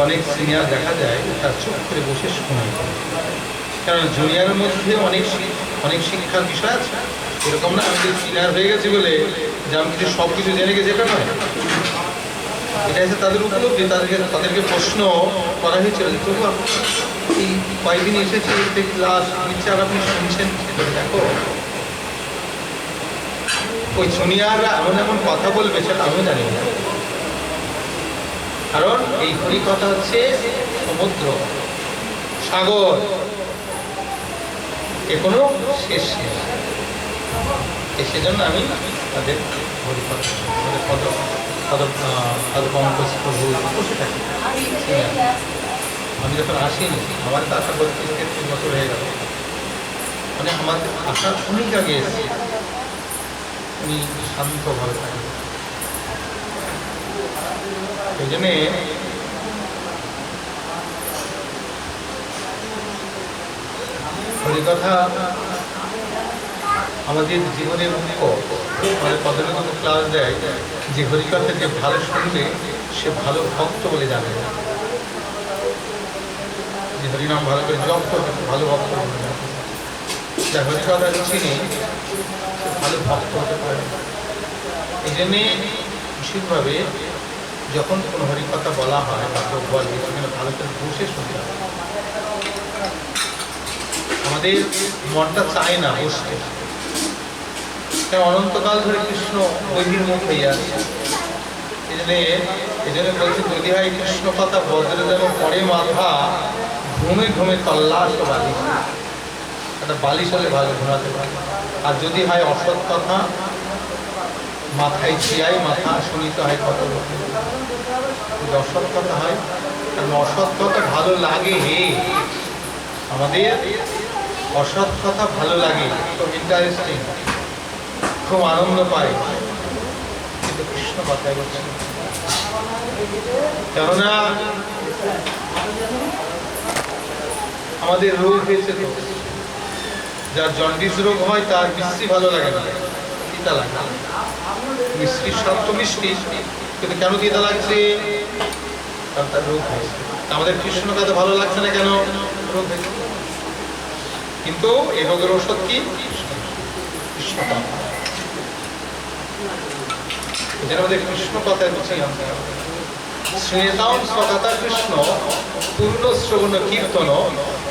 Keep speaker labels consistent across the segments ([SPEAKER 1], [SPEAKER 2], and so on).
[SPEAKER 1] অনেক সিনিয়র দেখা যায় তার চুপ করে বসে শোনে, কারণ জুনিয়রের মধ্যে অনেক শিক্ষার বিষয় আছে। এরকম না আমি সিনিয়র হয়ে গেছি বলে যে আমি কিছু সব কিছু জেনে গেছি, এটা নয়। এটা হচ্ছে তাদের উপলব্ধি। তাদেরকে প্রশ্ন করা হয়েছিল যে তবু এই কয়েকদিন এসেছে ক্লাস নিচ্ছে আর আপনি শুনছেন, দেখো ওই জুনিয়ররা এমন এমন কথা বলবে সেটা আমিও জানি না। কারণ এই হরিকথা হচ্ছে সমুদ্র, সাগর, এ কোনো শেষ নেই। সেজন্য আমি তাদের হরিকথা বসে থাকি। আমি যখন আসিনি, আমার তো আসা 32-33 বছর হয়ে গেল, মানে আমার আশা অনেক আগে এসেছি। উনি শান্তভাবে থাকেন, এই জন্যে হরিকথা আমাদের জীবনের মুখ্য। আমাদের পদবিগত ক্লাস দেয় যে হরিকথা যে ভালো শুনবে সে ভালো ভক্ত বলে জানে, যে হরিনাম ভালো করে জপ করবে ভালো ভক্ত বলে জানে। যা হরিকথা চিনি সে ভালো ভক্ত হতে পারে। এই জন্যে বিশেষভাবে যখন কোনো হরিকথা বলা হয় বা কেউ বলে সেখানে ভালো করে বসে শুনতে হবে। আমাদের মনটা চায় না বসতে, অনন্তকাল ধরে কৃষ্ণ বহির্মুখ হয়ে আছে। এই জন্য বলছে যদি হয় কৃষ্ণ কথা বজ্রে যেন পরে মাথা, ঘুমে ঘুমে তল্লাশ বালিশ। একটা বালিশ হলে ভালো ঘুমাতে পারে। আর যদি হয় অসৎ কথা, মাথায় ছিয়াই মাথা শুনিতে হয় কত। যদি অসৎ কথা হয়, কারণ অসৎ কথা ভালো লাগে হে, আমাদের অসৎ কথা ভালো লাগে, খুব ইন্টারেস্টিং, খুব আনন্দ পায়। কিন্তু কৃষ্ণ কথাই বলছে, কেননা আমাদের রোগ হয়েছে তো, যার জন্ডিস রোগ হয় তার মিষ্টি ভালো লাগে না, তিতা লাগে। মিষ্টির স্বাদ তো মিষ্টি, কিন্তু কেন তিতা লাগছে? কারণ তার রোগ হয়েছে। আমাদের কৃষ্ণ কথা ভালো লাগছে না কেন? রোগ হয়েছে। কিন্তু এই রোগের ঔষধ কি? কৃষ্ণ কথা। যেন আমাদের কৃষ্ণ কথায় বুঝিয়ে আনতে হবে। শ্রীতাম স্বকথা কৃষ্ণ পূর্ণ শ্রবণ কীর্তন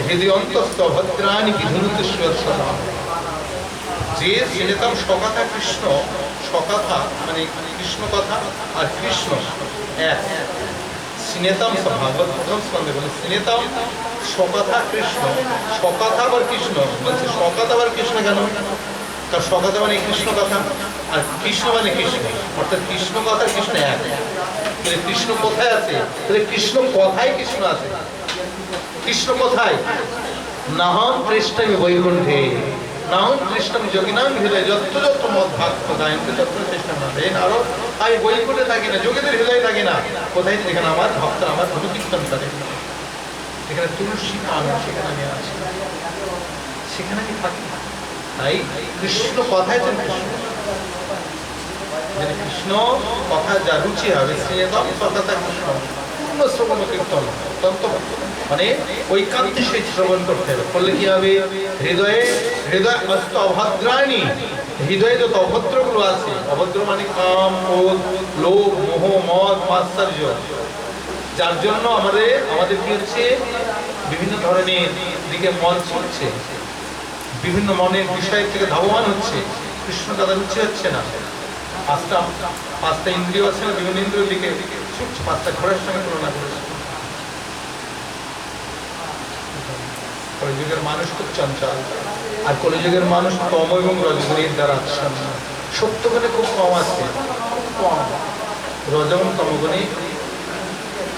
[SPEAKER 1] হৃদয়ন্তস্থ ভদ্রাণী বিধুরুত সুরৎসদাম। যে শ্রীতাম স্বকথা কৃষ্ণ, স্বকথা মানে কৃষ্ণ কথা আর কৃষ্ণ এক। শ্রীনেতাম ভাগবত প্রথম স্কন্ধে বলে শ্রীনেতাম স্বকথা কৃষ্ণ, স্বকথা আবার কৃষ্ণ বলছে। স্বকথা আবার কৃষ্ণ কেন? কারণ স্বকথা মানে কৃষ্ণ কথা আর কৃষ্ণ মানে কৃষ্ণ, অর্থাৎ কৃষ্ণ কথা কৃষ্ণ এক। কৃষ্ণ কোথায় আছে? কৃষ্ণ কথায় কৃষ্ণ আছে। কৃষ্ণ কোথায়? নাহম কৃষ্ণামি বৈকুণ্ঠে, নাহম কৃষ্ণামি যোগিনাম হৃদয় যত যত মত ভাগ্য গায়ন্তে যত চেষ্টা না দেন। আরো আমি বৈকুণ্ঠে থাকি না, যোগীদের হৃদয়ে থাকি না। কোথায়? যেখানে আমার ভক্ত আমার অনুকীর্তন করে, যেখানে তুলসী পান সেখানে আমি আছি, সেখানে আমি থাকি। তাই কৃষ্ণ কথায় যেন কৃষ্ণ কথা যা রুচি হবে শ্রীতম সদাতা কৃষ্ণ পূর্ণ শ্রবণ কীর্তন তন্ত্র, মানে ঐকান্তে সেই শ্রবণ করতে হবে। করলে কি হবে? হৃদয় অস্ত অভদ্রাণী, হৃদয়ে যত অভদ্রগুলো আছে, অভদ্র মানে কাম, ক্রোধ, লোভ, মোহ, মদ, মাৎসর্য, যার জন্য আমাদের কি হচ্ছে? বিভিন্ন ধরনের দিকে মন ছুটছে, বিভিন্ন মনের বিষয় থেকে ধাবমান হচ্ছে, কৃষ্ণ কথা রুচি হচ্ছে না। পাঁচটা ইন্দ্রিয় আছে না, বিভিন্ন ইন্দ্রিয় দিকে ছুটছে, পাঁচটা ঘোড়ার সঙ্গে তুলনা করেছে। কলিযুগের মানুষ খুব চঞ্চল, আর কলিযুগের মানুষ তম এবং রজগুণের দ্বারা আচ্ছন্ন। সত্যগুণে খুব কম আছে, কম রজগুণ তমগুণে।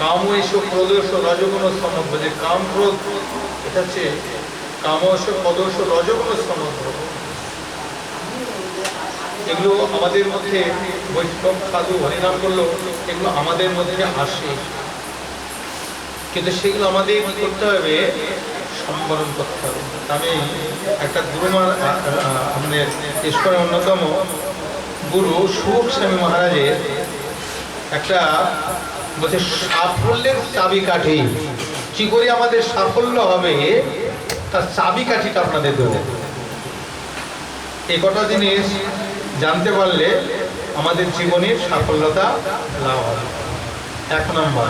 [SPEAKER 1] কাম এসো ক্রোধস রজগুণ সমগ্র, যে কাম ক্রোধ এটা হচ্ছে কামস পদস রজগুণ সমগ্র। এগুলো আমাদের মধ্যে বৈষ্ণব সাধু হরিনাম করলো, এগুলো আমাদের মধ্যে আসে, কিন্তু সেগুলো আমাদের কি করতে হবে? সম্বরণ করতে হবে। আমি একটা গুরুমার আমাদের ঈশ্বরের অন্যতম গুরু সুখ স্বামী মহারাজের একটা বলছে সাফল্যের চাবিকাঠি, কি করে আমাদের সাফল্য হবে তার চাবিকাঠিটা আপনাদের দেবো। এই কটা জিনিস জানতে পারলে আমাদের জীবনের সাফল্যতা লাভ হবে। 1 নম্বর,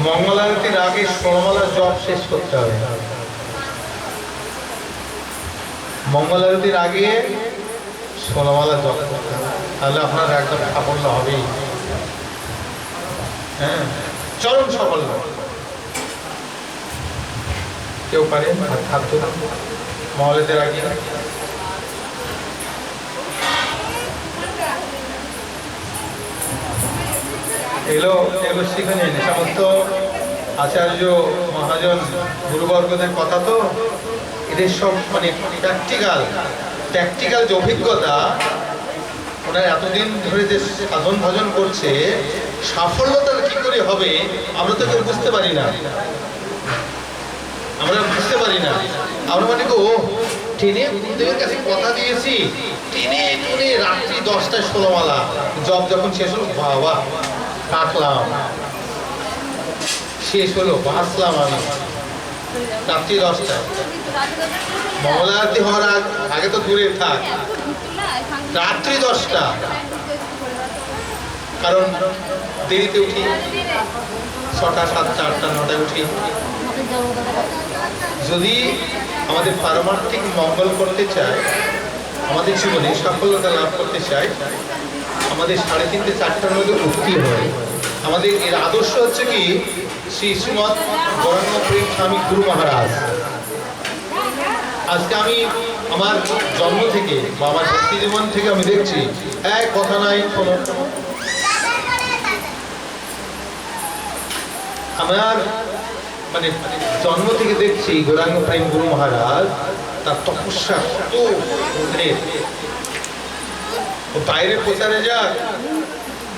[SPEAKER 1] মঙ্গল আরতির আগে 16 মালা জপ শেষ করতে হবে। মঙ্গল আরতির আগে 16 মালা জপ করতে হবে, তাহলে আপনার একদম সাফল্য হবেই। হ্যাঁ, চরম সাফল্য। কেউ পারেন হাত ধরুন মহলেদের আগে। এগুলো শিখে নিন। সমস্ত আচার্য মহাজন গুরুবর্গদের কথা তো, এদের সব মানে প্র্যাকটিক্যাল যে অভিজ্ঞতা, ওনারা এতদিন ধরে যে সাধন ভজন করছে, সাফল্যতা কি করে হবে আমরা তো কেউ বুঝতে পারি না। আমরা মানে ও টেনে গুরুদেবের কাছে কথা দিয়েছি, টেনে রাত্রি 10টায় 16 মালা জব যখন শেষ হলো, বাবা রাখলাম, শেষ হলো, বাঁচলাম আমি। রাত্রি 10টায় মঙ্গল আরতি হওয়ার আগে তো দূরে থাক, রাত্রি 10টা, কারণ দেরিতে উঠি, 6টা 7টা 8টা 9টায় উঠি। যদি আমাদের পারমার্থিক মঙ্গল করতে চাই, আমাদের জীবনে সাফল্যতা লাভ করতে চাই, আমাদের 3:30 4টার মধ্যে উঠতে হয়। আমাদের এর আদর্শ হচ্ছে কি, শ্রী শ্রীমৎ গৌরাঙ্গ প্রেম স্বামী গুরু মহারাজ। আজকে আমি আমার জন্ম থেকে বা আমার ভক্তি জীবন থেকে আমি দেখছি, এক কথা নাই শোনো, আমার মানে জন্ম থেকে দেখছি গৌরাঙ্গ প্রেম গুরু মহারাজ তার তপস্যা কত অগ্রের। ও বাইরে প্রচারে যাক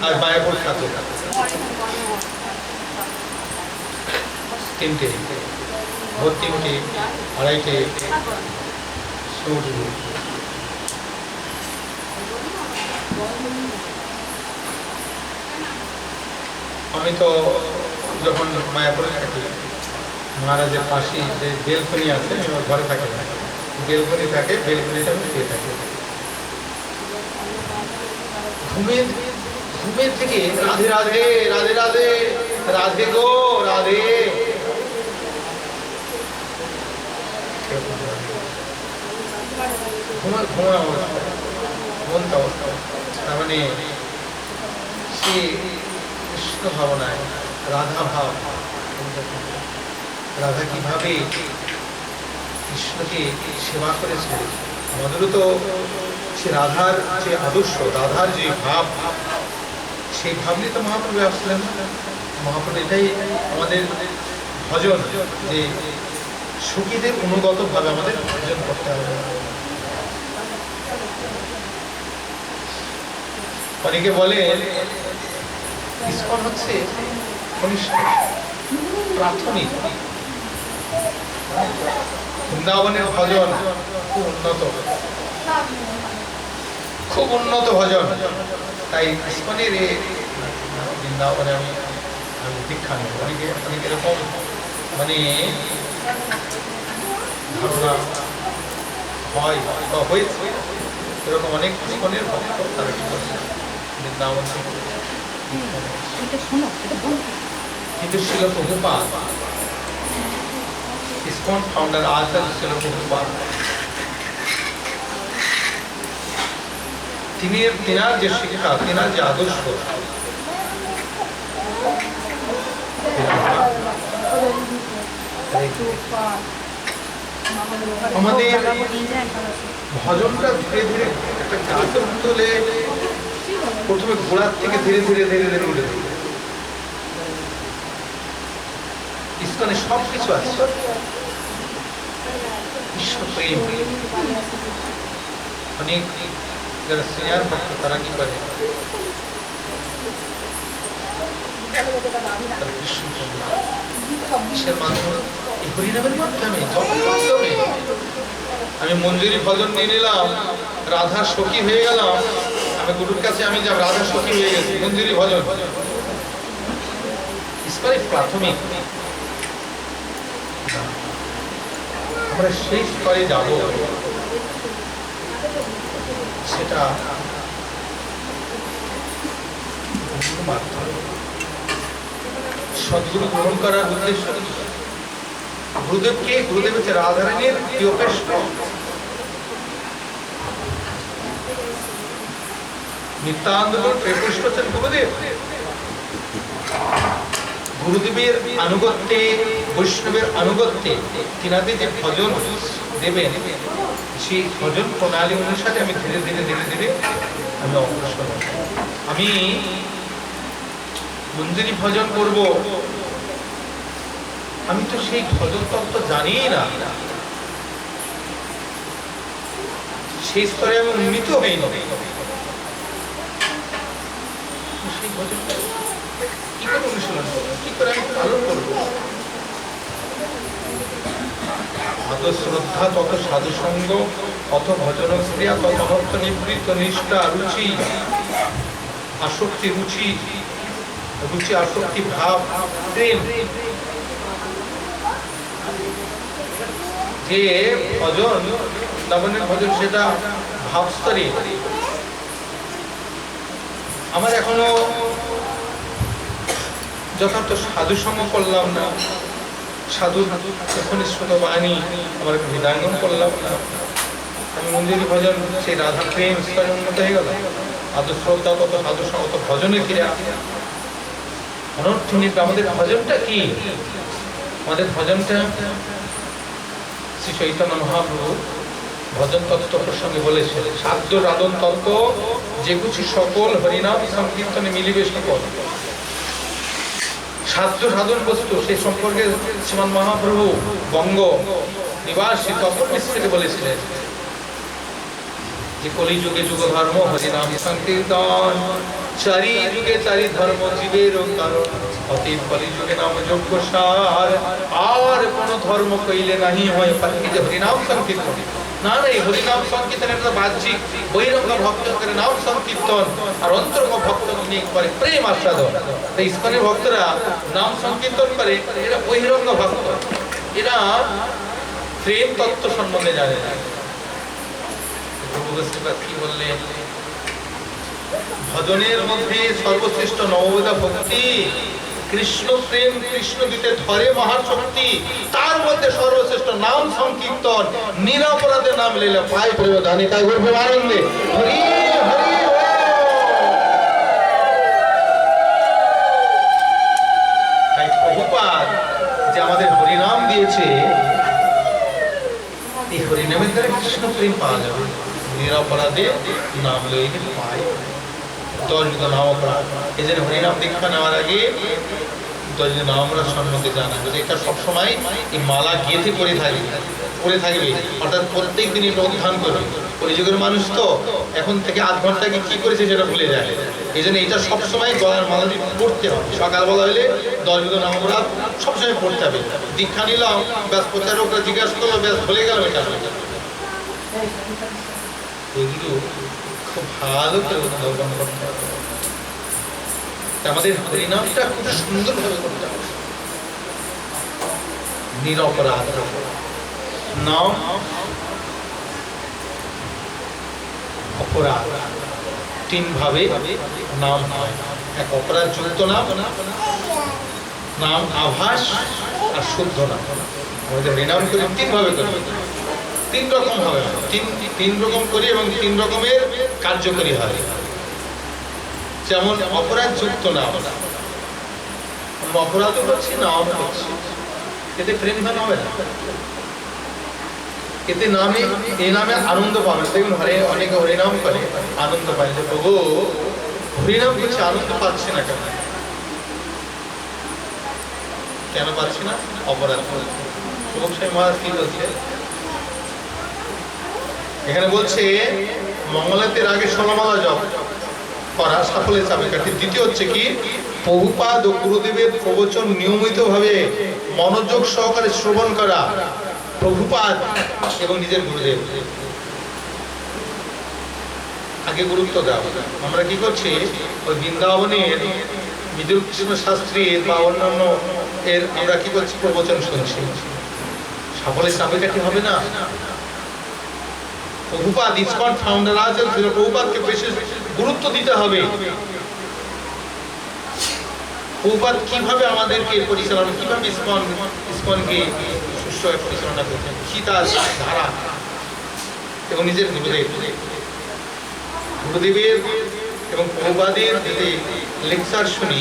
[SPEAKER 1] আর মায়াপুর থাকে 3টে, ভোর 3টে 2:30 সূর্য। আমি তো যখন মায়াপুরে থাকি, মহারাজের পাশে যে বেলকনি আছে, আমার ঘরে থাকে, বেলকনি থাকে, বেলকনিতে আমি শুয়ে থাকি। ঘুমের থেকে রাধে রাধে রাধে রাধে রাধে গো রাধে, ঘুমানো অবস্থা, তার মানে সে কৃষ্ণ ভাবনায় রাধা ভাব, রাধা কিভাবে কৃষ্ণকে সেবা করেছে। আমাদেরও তো সে রাধার যে আদর্শ, রাধার যে ভাব, সেই ভাব নিয়ে তো মহাপ্রভু আসলেন। মহাপ্রভু এটাই আমাদের ভজন, যে সখীদের অনুগত ভাবে আমাদের ভজন করতে হবে। অনেকে বলে ইসকন হচ্ছে কনিষ্ঠ প্রাথমিক, বৃন্দাবনের ভজন খুব উন্নত ভজন। তাই ইসকনের বৃন্দাবনে আমি দীক্ষা নেব। অনেকে এরকম মানে ধারণা হয় বা হয়েছে, এরকম অনেক ইসকনের ভক্ত তারা কি করছে বৃন্দাবন থেকে। কিন্তু শিল প্রভুপাদ, ইসকন ফাউন্ডার আচার্য শিল প্রভুপাদ, তিনার যে শিক্ষা, তিনার যে আদর্শ, আমাদের ভজনটা ধীরে ধীরে একটা গাছের তুলে প্রথমে গোড়ার থেকে ধীরে ধীরে ধীরে ধীরে উঠে দেবে। ইসকনে সব কিছু আছে, বিশ্বপ্রেম। অনেক যারা সিনিয়র ভক্ত তারা কি করে, কিসের মাধ্যমে, হরিনামের মাধ্যমে, জপের মাধ্যমে। আমি মঞ্জুরি ভজন নিয়ে নিলাম, রাধার সখী হয়ে গেলাম, আমি মানে গুরুর কাছে আমি যা রাধা সখী হয়ে গেছি, মন্দিরী ভজন ইস্পারে প্রাথমিক। আমরা সেই স্তরে যাব, সেটা সদ্গুরু গ্রহণ করার উদ্দেশ্য। গুরুদেবকে, গুরুদেব হচ্ছে রাধারানীর প্রিয় কৃষ্ণ। নিত্যানন্দ কৃষ্ণ হচ্ছেন গুরুদেব। গুরুদেবের আনুগত্যে, বৈষ্ণবের আনুগত্যে তিনাদের যে ভজন দেবেন, সেই ভজন প্রণালী অনুসারে আমি ধীরে ধীরে ধীরে ধীরে আমি অগ্রসর হব। আমি মন্দিরী ভজন করব, আমি তো সেই ভজন তত্ত্ব জানি না, সেই স্তরে আমি উন্নীত হই না। সেই ভজনটা কি করে অনুশীলন করবো, কি করে আমি পালন করবো? অত শ্রদ্ধা, তত সাধু সঙ্গ, অত ভজন ক্রিয়া, তত অনর্থ নিবৃত্ত নিষ্ঠা, রুচি আসক্তি, রুচি রুচি আসক্তি ভাব, প্রেম। যে ভজন, লাবণের ভজন, সেটা ভাবস্তরে। আমার এখনো যথার্থ সাধু সঙ্গ করলাম না, সাধু উপনিষদ বাণী আমার হৃদয়ঙ্গম করলাম না, আমি মন্দিরী ভজন সেই রাধা প্রেম স্তরে উন্নত হয়ে গেল। আদৌ শ্রদ্ধা, তত সাধু সঙ্গ, তত ভজনের ক্রিয়া, অনর্থ নিবৃত্ত। আমাদের ভজনটা কি? আমাদের ভজনটা শ্রী চৈতন্য মহাপ্রভু ভজন তত্ত্ব প্রসঙ্গে বলেছেন, সাধ্য রাধন তত্ত্ব যে কিছু সকল হরিনাম সংকীর্তনে মিলিবে সকল। সাধ্য সাধন বস্তু, সেই সম্পর্কে শ্রীমান মহাপ্রভু বঙ্গ নিবাসী তপন মিশ্রকে বলেছিলেন যে কলিযুগে যুগ ধর্ম হরিনাম সংকীর্তন, চারি যুগে চারি ধর্ম জীবের কারণ, অতীত কলিযুগে নাম যোগ্য সার, আর কোন ধর্ম কইলে নাহি হয় পাখি যে হরিনাম সংকীর্তন। না না, এই হরিনাম সংকীর্তন একটা বাহ্যিক, বহিরঙ্গ ভক্ত করে নাম সংকীর্তন, আর অন্তরঙ্গ ভক্ত নিয়ে করে প্রেম আস্বাদন। তাই ইস্কনের ভক্তরা নাম সংকীর্তন করে, এরা বহিরঙ্গ ভক্ত, এরা প্রেম তত্ত্ব সম্বন্ধে জানে না। কি বললেন? ভজনের মধ্যে সর্বশ্রেষ্ঠ নববিধা ভক্তি, কৃষ্ণ প্রেম, কৃষ্ণ দিতে ধরে মহাশক্তি, তার মধ্যে সর্বশ্রেষ্ঠ নাম সংকীর্তন, নিরাপরাধে নাম লইলে পায় প্রেমধানী। তাই বলবো আনন্দে হরি হরি। তাই প্রভুপাদ যে আমাদের হরিনাম দিয়েছে, এই হরিনামের দ্বারা কৃষ্ণ প্রেম পাওয়া যাবে। নিরাপরাধে নাম লইলে পায় 10 নাম অপরাধ। এই জন্য হরিনাম দীক্ষা নেওয়ার আগে 10 নাম আমরা সম্বন্ধে জানা, এটা সবসময় এই মালা গেঁথে পরে থাকবে, অর্থাৎ প্রত্যেক দিন এটা অধ্যয়ন করবে। ওই যুগের মানুষ তো এখন থেকে আধ ঘন্টা আগে কি করেছে সেটা ভুলে যায়, এই জন্য এটা সবসময় গলার মালা দিয়ে পড়তে হবে। সকালবেলা হলে 10 নাম অপরাধ সবসময় পড়তে হবে। দীক্ষা নিলাম, ব্যাস প্রচারকরা জিজ্ঞাসা করলো, ব্যাস ভুলে গেল, এটা এগুলো খুব ভালো করে উদ্ভাবন করতে হবে। আমাদের হরিনামটা খুব সুন্দর ভাবে করতে হবে। নিরপরাধ নাম, অপরাধ, 3 ভাবে নাম হয়। এক অপরাধ যুক্ত নাম, নাম আভাস, আর শুদ্ধ নাম। আমাদের হরিনাম করে 3 ভাবে করি, 3 রকম হবে, 3 রকম করি এবং 3 রকমের কার্যকরী হয়। যেমন অপরাধ যুক্ত নাম, অপরাধ করছি, নাম করছি, এতে প্রেম ধ্যান হবে না, এতে নামে, এই নামে আনন্দ পাবে। দেখুন অনেকে হরিনাম করে আনন্দ পায়, যে প্রভু হরিনাম করছে আনন্দ পাচ্ছি না, কেন পাচ্ছি না? অপরাধ। প্রভু সাহেব মহারাজ কি বলছে এখানে? বলছে মঙ্গলাতের আগে 16 মালা জপ করা সাফল্যের চাবিকাঠি। দ্বিতীয় হচ্ছে কি? প্রভুপাদ ও গুরুদেবের প্রবচন নিয়মিতভাবে মনোযোগ সহকারে শ্রবণ করা, প্রভুপাদ এবং নিজের গুরুদেব। আগে গুরুত্ব দেওয়া। আমরা কি করছি, ওই বৃন্দাবনের বিদুর কৃষ্ণ শাস্ত্রীর বা অন্যান্য এর আমরা কি করছি, প্রবচন শুনছি। সকলের চাবিকাঠি হবে না। প্রভুপাদ ইসকন ফাউন্ডার আছেন, প্রভুপাদকে বেশি গুরুত্ব দিতে হবে। প্রভুপাদ কিভাবে আমাদেরকে পরিচালনা, কিভাবে ইসকনকে সুষ্ঠুভাবে পরিচালনা করছেন, কি তার ধারা, এবং নিজের গুরুদেবের এবং প্রভুপাদের যদি লেকচার শুনি,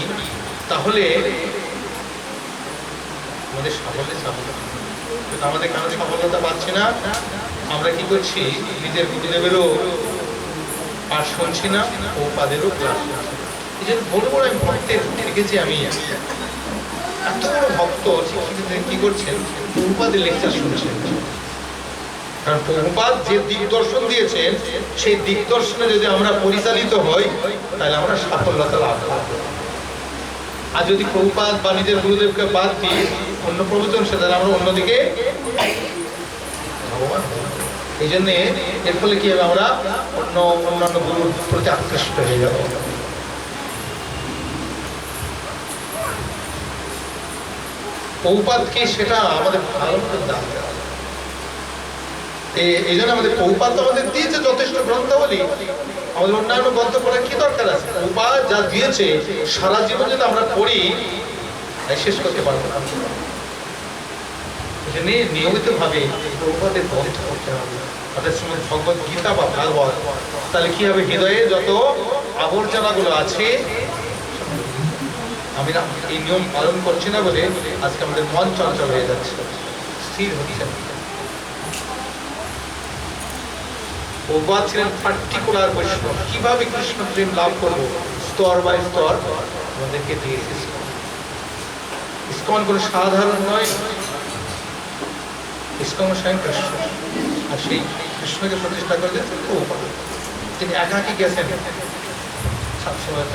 [SPEAKER 1] তাহলে আমাদের সাফল্যতা, আমাদের কেন সফলতা পাচ্ছি না? আমরা কি করছি, নিজের গুরুদেবেরও পাঠ শুনছি না, প্রভুপাদেরও ক্লাস। এই জন্য বড় বড় আমি ভক্তের দেখেছি, আমি এত বড় ভক্ত কি করছেন, প্রভুপাদের লেকচার শুনছেন। কারণ প্রভুপাদ যে দিগদর্শন দিয়েছেন, সেই দিগদর্শনে যদি আমরা পরিচালিত হই, তাহলে আমরা সাফল্যতা লাভ করব। আর যদি প্রভুপাদ বা নিজের গুরুদেবকে বাদ দিয়ে অন্য প্রবচন, সেটা আমরা অন্যদিকে ভগবান। এই জন্যে এর ফলে কি হবে, আমরা অন্যান্য গুরুর প্রতি আকৃষ্ট হয়ে যাব। প্রভুপাদকে সেটা আমাদের ভালো করে জানতে হবে। এই জন্য আমাদের প্রভুপাদ আমাদের দিয়েছে যথেষ্ট গ্রন্থাবলী, আমাদের অন্যান্য গ্রন্থ পড়ার কি দরকার আছে? প্রভুপাদ যা দিয়েছে সারা জীবন যদি আমরা পড়ি, শেষ করতে পারবো না। নিয়মিত ভাবে প্রভুপাদের গ্রন্থ পড়তে হবে, তাদের সঙ্গে ভগবত গীতা বা ভাগবত। তাহলে কি হবে, হৃদয়ে যত আবর্জনা গুলো আছে, আমি না এই নিয়ম পালন করছি না বলে আজকে আমাদের মন চঞ্চল হয়ে যাচ্ছে, স্থির হচ্ছে না। প্রভুপাদ ছিলেন পার্টিকুলার বৈষ্ণব। কিভাবে কৃষ্ণ প্রেম লাভ করবো, স্তর বাই স্তর আমাদেরকে দিয়েছে। ইসকন কোনো সাধারণ নয়, ইসকন স্বয়ং কৃষ্ণ। আর সেই কৃষ্ণকে প্রতিষ্ঠা করেছেন প্রভুপাদ। তিনি একাকী গেছেন সবসময়।